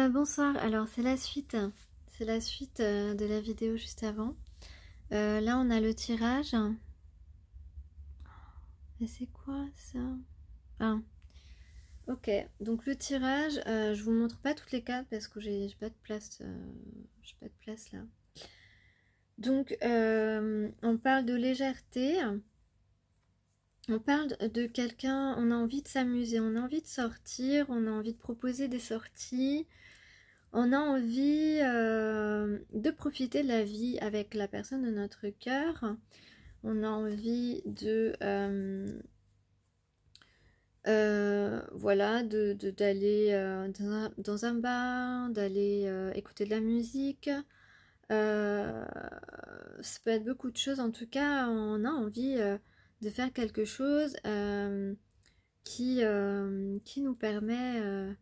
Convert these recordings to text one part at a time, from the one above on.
Bonsoir, alors c'est la suite de la vidéo juste avant. Là on a le tirage. Et c'est quoi ça? Ah, ok, donc le tirage, je vous montre pas toutes les cartes parce que j'ai pas de place, j'ai pas de place là. Donc on parle de légèreté, on parle de quelqu'un, on a envie de s'amuser, on a envie de sortir, on a envie de proposer des sorties. On a envie de profiter de la vie avec la personne de notre cœur. On a envie de voilà, d'aller dans un bar, d'aller écouter de la musique. Ça peut être beaucoup de choses. En tout cas, on a envie de faire quelque chose qui nous permet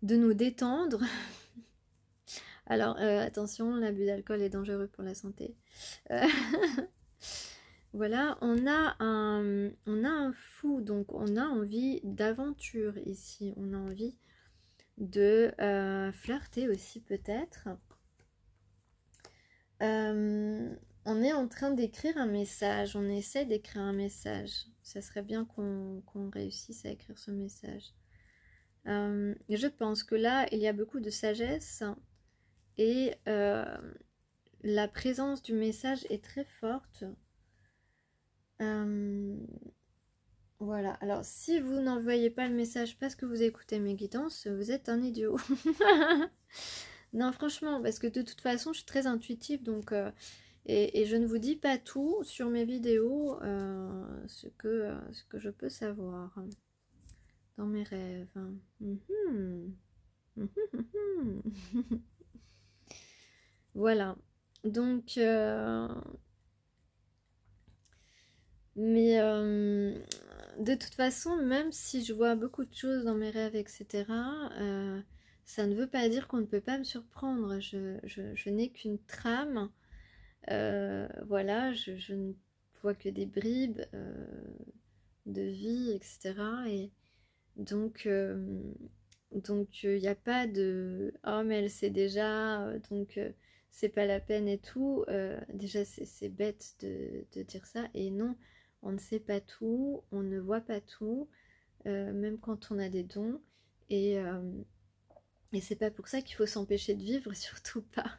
de nous détendre. Alors, attention, l'abus d'alcool est dangereux pour la santé. Voilà, on a un fou, donc on a envie d'aventure ici. On a envie de flirter aussi peut-être. On est en train d'écrire un message, on essaie d'écrire un message. Ça serait bien qu'on réussisse à écrire ce message. Je pense que là, il y a beaucoup de sagesse. Et la présence du message est très forte. Voilà. Alors, si vous n'envoyez pas le message parce que vous écoutez mes guidances, vous êtes un idiot. Non, franchement, parce que de toute façon, je suis très intuitive. Donc, et je ne vous dis pas tout sur mes vidéos, ce que je peux savoir dans mes rêves. Voilà, donc, mais de toute façon, même si je vois beaucoup de choses dans mes rêves, etc., ça ne veut pas dire qu'on ne peut pas me surprendre. Je n'ai qu'une trame, voilà, je ne vois que des bribes de vie, etc. Et donc, il n'y a pas de « oh mais elle sait déjà, donc c'est pas la peine et tout ». Déjà c'est bête de dire ça, et non, on ne sait pas tout, on ne voit pas tout, même quand on a des dons, et c'est pas pour ça qu'il faut s'empêcher de vivre, surtout pas.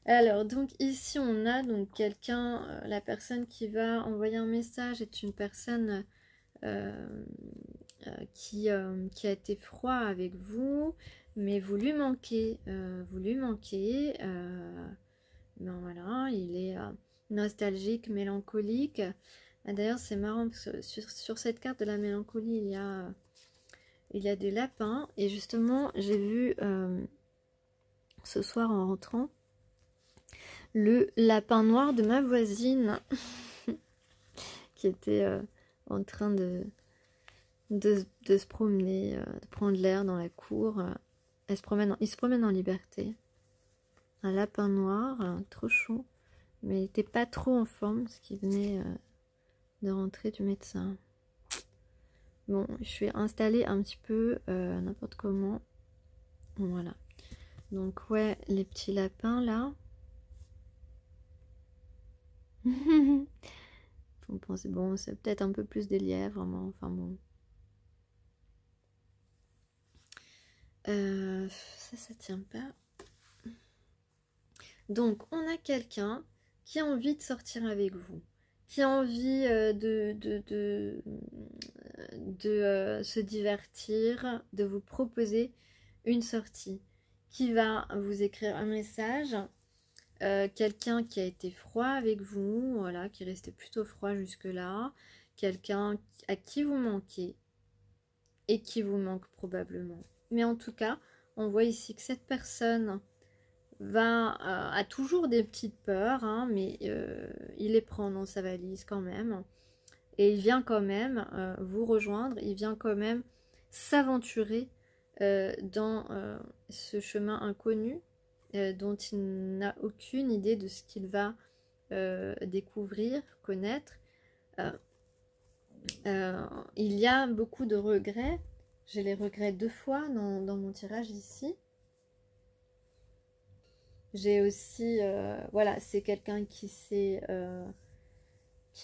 Alors donc ici on a donc quelqu'un, la personne qui va envoyer un message est une personne qui a été froid avec vous, mais vous lui manquez, ben voilà, il est nostalgique, mélancolique. D'ailleurs c'est marrant parce que sur cette carte de la mélancolie il y a des lapins, et justement j'ai vu ce soir en rentrant le lapin noir de ma voisine qui était en train de se promener, de prendre l'air dans la cour. Il se promène en liberté. Un lapin noir, trop chaud, mais il n'était pas trop en forme parce qu'il venait de rentrer du médecin. Bon, je suis installée un petit peu n'importe comment. Voilà. Donc ouais, les petits lapins là. Faut penser, bon, c'est peut-être un peu plus des lièvres, vraiment. Enfin bon. Ça tient pas. Donc, on a quelqu'un qui a envie de sortir avec vous, qui a envie de se divertir, de vous proposer une sortie, qui va vous écrire un message, quelqu'un qui a été froid avec vous, voilà, qui restait plutôt froid jusque-là, quelqu'un à qui vous manquez et qui vous manque probablement. Mais en tout cas, on voit ici que cette personne a toujours des petites peurs, hein, mais il les prend dans sa valise quand même. Et il vient quand même vous rejoindre, il vient quand même s'aventurer dans ce chemin inconnu dont il n'a aucune idée de ce qu'il va découvrir, connaître. Il y a beaucoup de regrets, J'ai les regrets 2 fois dans mon tirage ici. J'ai aussi, voilà, c'est quelqu'un qui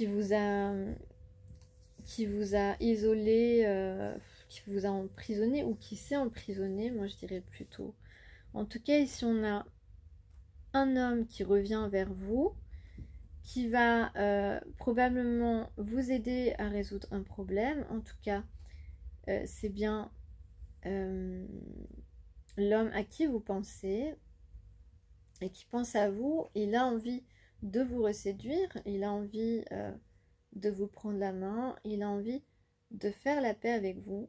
vous a isolé, qui vous a emprisonné ou qui s'est emprisonné, moi je dirais plutôt. En tout cas, ici on a un homme qui revient vers vous, qui va probablement vous aider à résoudre un problème. En tout cas, c'est bien l'homme à qui vous pensez et qui pense à vous. Il a envie de vous reséduire, il a envie de vous prendre la main, il a envie de faire la paix avec vous.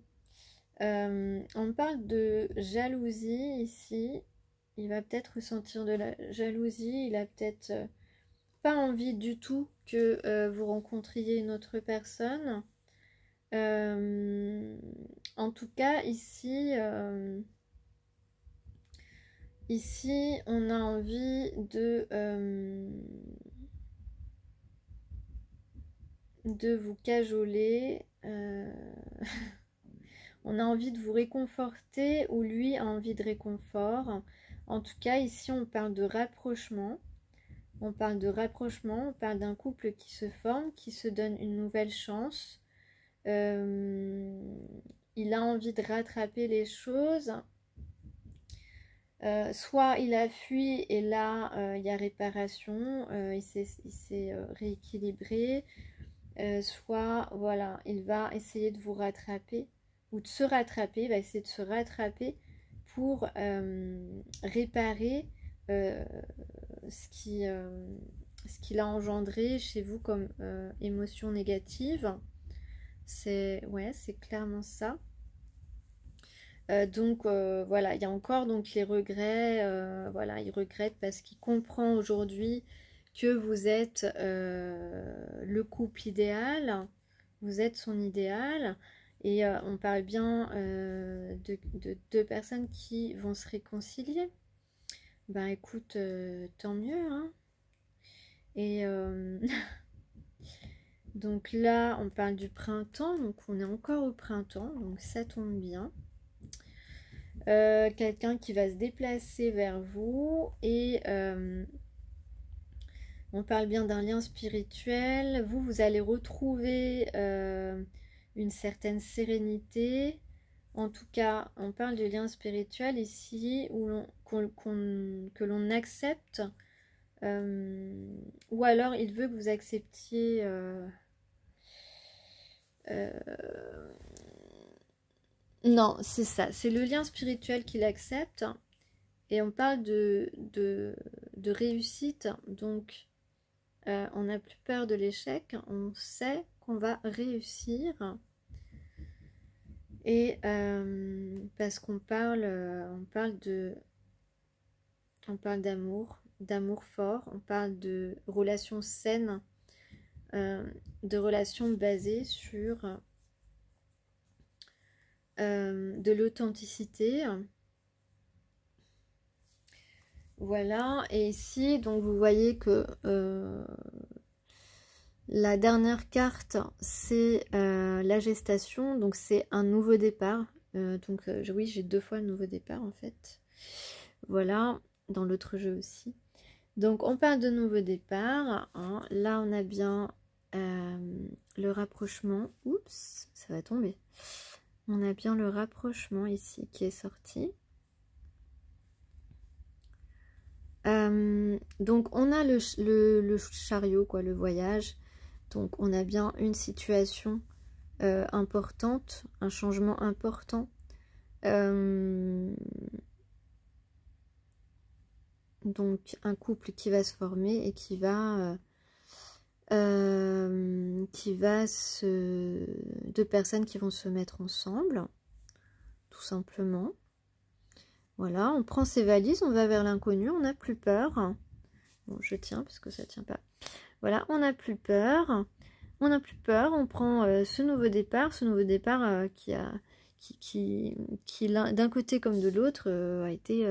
On parle de jalousie ici. Il va peut-être ressentir de la jalousie, il a peut-être pas envie du tout que vous rencontriez une autre personne. En tout cas, ici, on a envie de vous cajoler. On a envie de vous réconforter ou lui a envie de réconfort. En tout cas, ici, on parle de rapprochement. On parle de rapprochement, on parle d'un couple qui se forme, qui se donne une nouvelle chance. Il a envie de rattraper les choses. Soit il a fui et là, il y a réparation, il s'est rééquilibré. Soit, voilà, il va essayer de vous rattraper ou de se rattraper, il va essayer de se rattraper pour réparer ce qu'il a engendré chez vous comme émotion négative. C'est clairement ça. Donc voilà, il y a encore donc les regrets. Voilà, il regrette parce qu'il comprend aujourd'hui que vous êtes le couple idéal, vous êtes son idéal. Et on parle bien de 2 personnes qui vont se réconcilier. Ben écoute, tant mieux, hein. Et donc là, on parle du printemps, donc on est encore au printemps, donc ça tombe bien. Quelqu'un qui va se déplacer vers vous et on parle bien d'un lien spirituel. Vous allez retrouver une certaine sérénité. En tout cas, on parle de lien spirituel ici que l'on accepte. Ou alors il veut que vous acceptiez non, c'est ça, c'est le lien spirituel qu'il accepte. Et on parle de réussite. Donc on n'a plus peur de l'échec, on sait qu'on va réussir. Et parce qu'on parle d'amour fort, on parle de relations saines, de relations basées sur de l'authenticité. Voilà, et ici, donc vous voyez que la dernière carte, c'est la gestation, donc c'est un nouveau départ. Oui, j'ai 2 fois le nouveau départ en fait. Voilà, dans l'autre jeu aussi. Donc on parle de nouveau départ, hein. Là on a bien le rapprochement. Oups, ça va tomber. On a bien le rapprochement ici qui est sorti. Donc on a le chariot, quoi, le voyage. Donc on a bien une situation importante, un changement important. Donc un couple qui va se former et qui va 2 personnes qui vont se mettre ensemble, tout simplement. Voilà, on prend ses valises, on va vers l'inconnu, on n'a plus peur. Bon, je tiens parce que ça tient pas. Voilà, on n'a plus peur. On n'a plus peur, on prend ce nouveau départ qui d'un côté comme de l'autre a été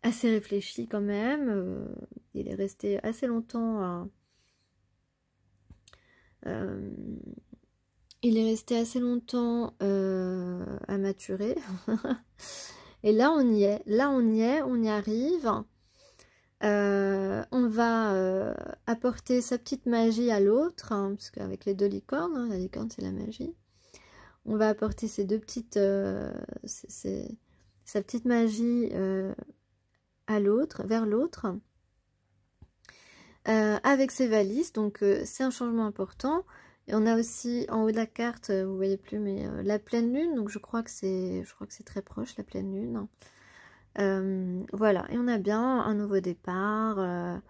assez réfléchi quand même. Il est resté assez longtemps il est resté assez longtemps à maturer. Et là, on y est. Là, on y est, on y arrive. On va apporter sa petite magie à l'autre, hein, parce qu'avec les deux licornes, hein, la licorne, c'est la magie. On va apporter ces deux petites... sa petite magie à l'autre, vers l'autre. Avec ses valises, donc c'est un changement important. Et on a aussi en haut de la carte, vous voyez plus, mais la pleine lune, donc je crois que c'est très proche la pleine lune. Voilà, et on a bien un nouveau départ,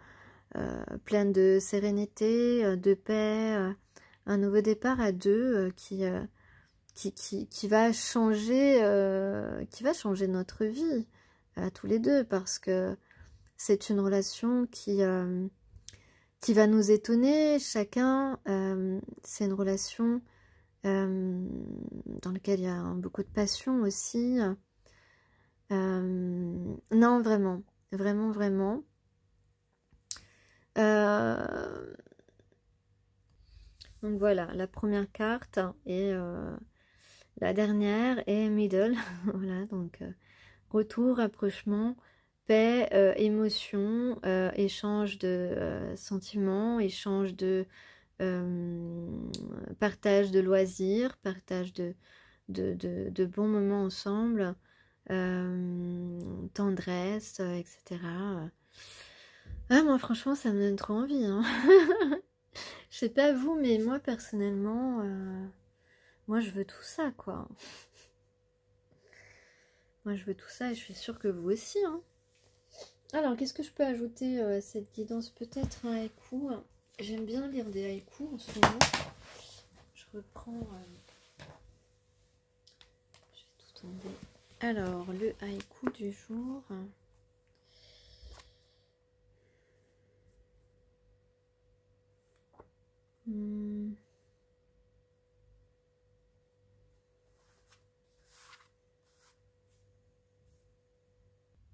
plein de sérénité, de paix, un nouveau départ à deux qui va changer, notre vie à tous les deux, parce que c'est une relation qui va nous étonner chacun. C'est une relation dans laquelle il y a beaucoup de passion aussi. Non, vraiment, vraiment, vraiment. Donc voilà, la première carte et la dernière est middle. Voilà, donc retour, rapprochement, paix, émotion, échange de sentiments, échange de partage de loisirs, partage de bons moments ensemble, tendresse, etc. Ah, moi franchement ça me donne trop envie, hein. Je sais pas vous, mais moi personnellement, moi je veux tout ça, quoi. Moi je veux tout ça et je suis sûre que vous aussi, hein. Alors qu'est-ce que je peux ajouter à cette guidance? Peut-être un haïku. J'aime bien lire des haïkus en ce moment. Je reprends... je vais tout tomber. Alors, le haïku du jour.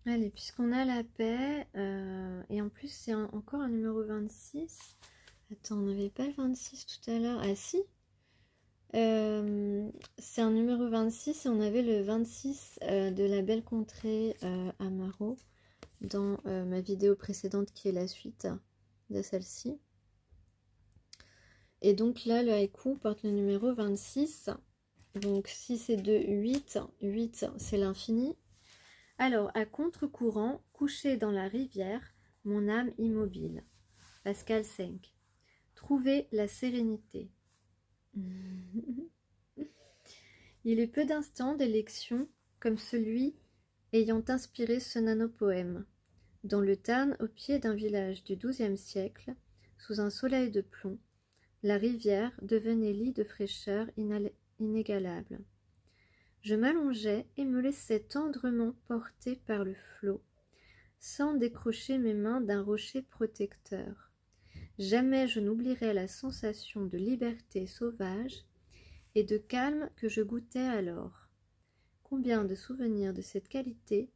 Allez, puisqu'on a la paix, et en plus c'est encore un numéro 26. Attends, on n'avait pas le 26 tout à l'heure. Ah si, c'est un numéro 26 et on avait le 26 de la belle contrée à Maro dans ma vidéo précédente qui est la suite de celle-ci. Et donc là, le haïku porte le numéro 26. Donc 6 et 2, 8. 8, c'est l'infini. Alors, à contre-courant, couché dans la rivière, mon âme immobile. Pascal 5. Trouver la sérénité. Il est peu d'instants d'élection comme celui ayant inspiré ce nanopoème. Dans le Tarn, au pied d'un village du XIIe siècle, sous un soleil de plomb, la rivière devenait lit de fraîcheur inégalable. Je m'allongeais et me laissais tendrement porter par le flot, sans décrocher mes mains d'un rocher protecteur. Jamais je n'oublierai la sensation de liberté sauvage et de calme que je goûtais alors. Combien de souvenirs de cette qualité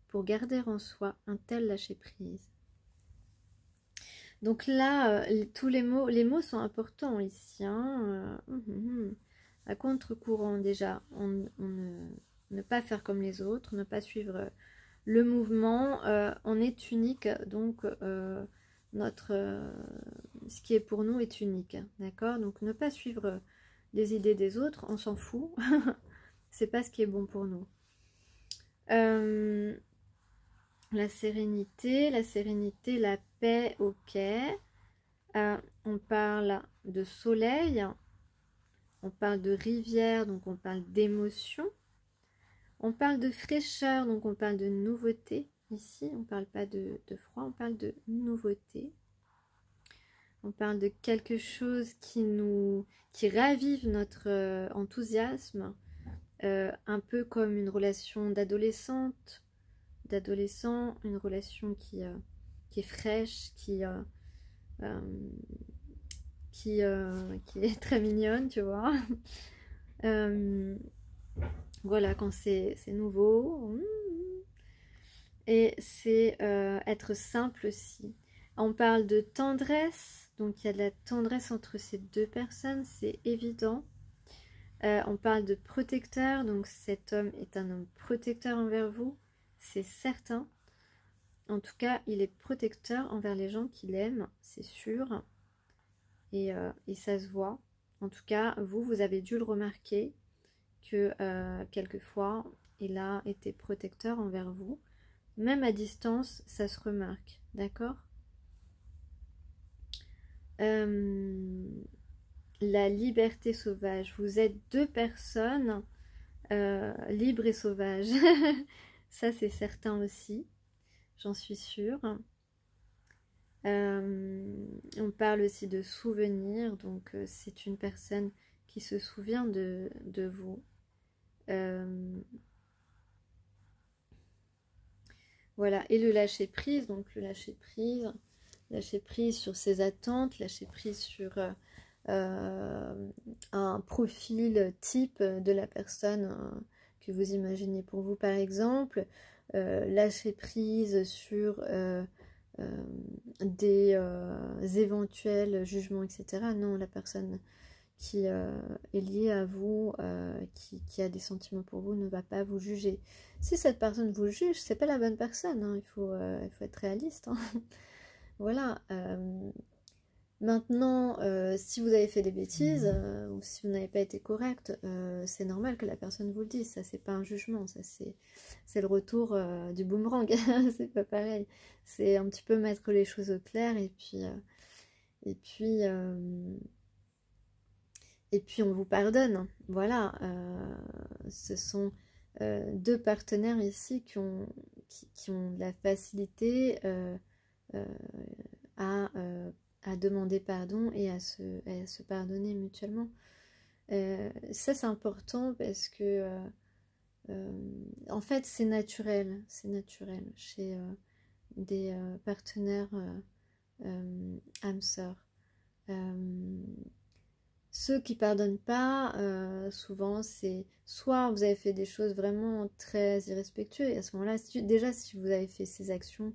pour garder en soi un tel lâcher-prise. Donc là, tous les mots sont importants ici. Hein. À contre-courant déjà, ne pas faire comme les autres, ne pas suivre le mouvement. On est unique, donc ce qui est pour nous est unique. D'accord? Donc ne pas suivre les idées des autres, on s'en fout. C'est pas ce qui est bon pour nous. La sérénité, la paix, ok. On parle de soleil, on parle de rivière, donc on parle d'émotion. On parle de fraîcheur, donc on parle de nouveauté. Ici, on ne parle pas de froid, on parle de nouveauté. On parle de quelque chose qui ravive notre enthousiasme, un peu comme une relation d'adolescent, une relation qui est fraîche, qui est très mignonne, tu vois. Voilà, quand c'est nouveau. Et c'est être simple aussi. On parle de tendresse, donc il y a de la tendresse entre ces deux personnes, c'est évident. On parle de protecteur, donc cet homme est un homme protecteur envers vous, c'est certain. En tout cas, il est protecteur envers les gens qu'il aime, c'est sûr. Et ça se voit. En tout cas, vous avez dû le remarquer que quelquefois, il a été protecteur envers vous. Même à distance, ça se remarque, d'accord? La liberté sauvage. Vous êtes deux personnes libres et sauvages. Ça, c'est certain aussi. J'en suis sûre. On parle aussi de souvenirs. Donc, c'est une personne qui se souvient de vous. Voilà. Et le lâcher prise. Donc, le lâcher prise sur ses attentes, lâcher prise sur un profil type de la personne que vous imaginez pour vous, par exemple. Lâcher prise sur des éventuels jugements, etc. Non, la personne qui est liée à vous, qui a des sentiments pour vous, ne va pas vous juger. Si cette personne vous juge, c'est pas la bonne personne, hein. Il faut être réaliste, hein. Voilà. Maintenant, si vous avez fait des bêtises, ou si vous n'avez pas été correct, c'est normal que la personne vous le dise. Ça, c'est pas un jugement, ça c'est le retour du boomerang. C'est pas pareil. C'est un petit peu mettre les choses au clair et puis on vous pardonne. Voilà. Ce sont deux partenaires ici qui ont de la facilité à demander pardon et à se pardonner mutuellement. Ça, c'est important parce que en fait, c'est naturel chez des partenaires âmes sœurs. Ceux qui pardonnent pas, souvent, c'est soit vous avez fait des choses vraiment très irrespectueuses, et à ce moment-là, déjà si vous avez fait ces actions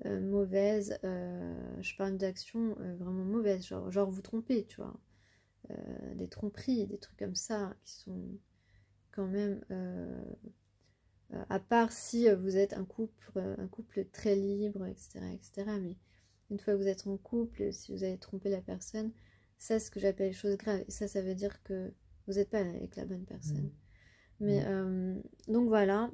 mauvaises, je parle d'actions vraiment mauvaises, genre vous tromper, tu vois, des tromperies, des trucs comme ça, qui sont quand même, à part si vous êtes un couple très libre, etc., etc., mais une fois que vous êtes en couple, si vous avez trompé la personne, ça, c'est ce que j'appelle les choses graves. Et ça veut dire que vous n'êtes pas avec la bonne personne. Mais, donc voilà.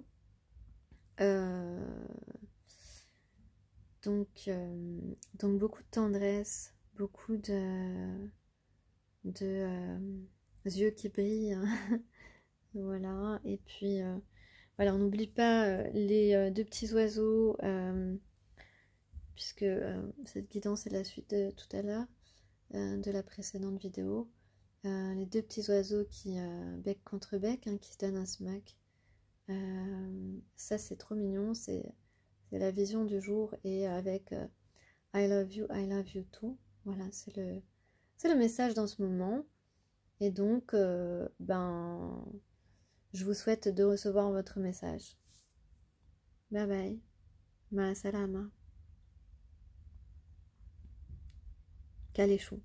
Donc beaucoup de tendresse, beaucoup de yeux qui brillent. Voilà. Et puis, voilà, on n'oublie pas les deux petits oiseaux, puisque cette guidance est la suite de tout à l'heure. De la précédente vidéo, les deux petits oiseaux qui bec contre bec, hein, qui se donnent un smack. Ça, c'est trop mignon, c'est la vision du jour, et avec I love you too. Voilà, c'est le message dans ce moment. Et donc, je vous souhaite de recevoir votre message. Bye bye. Ma salama. Kalechou.